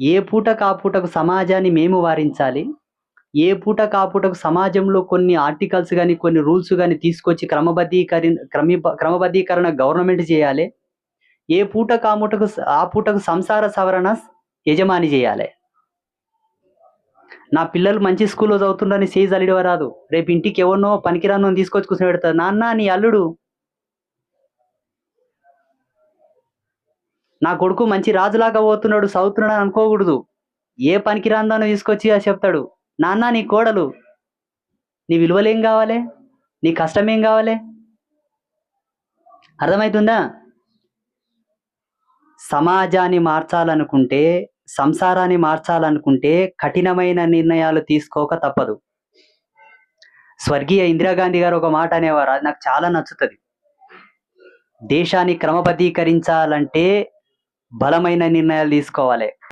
ఏ పూటకు ఆ పూటకు సమాజాన్ని మేము వారించాలి. ఏ పూటకు ఆ పూటకు సమాజంలో కొన్ని ఆర్టికల్స్ గాని, కొన్ని రూల్స్ గాని తీసుకొచ్చి క్రమబద్ధీకరణ గవర్నమెంట్ చేయాలె. ఏ పూటకు ఆ పూటకు సంసార సవరణ యజమాని చేయాలె. నా పిల్లలు మంచి స్కూల్‌లో చదువుతుండ్రని చేయి జలిడవరాదు. రేపు ఇంటికి ఎవరినో పనికిరానోని తీసుకొచ్చి కూర్చోబెడతారు. నాన్న నీ అల్లుడు, నా కొడుకు మంచి రాజులాగా పోతున్నాడు, చదువుతున్నాడు అని అనుకోకూడదు. ఏ పనికిరానిదాన్నో తీసుకొచ్చి చెప్తాడు. నాన్న నీ కోడలు, నీ విలువలేం కావాలే? నీ కష్టమేం కావాలే? అర్థమైతుందా? సమాజాన్ని మార్చాలనుకుంటే, సంసారాన్ని మార్చాలనుకుంటే కఠినమైన నిర్ణయాలు తీసుకోక తప్పదు. స్వర్గీయ ఇందిరాగాంధీ గారు ఒక మాట అనేవారు, అది నాకు చాలా నచ్చుతది. దేశాన్ని క్రమబద్ధీకరించాలంటే బలమైన నిర్ణయాలు తీసుకోవాలి.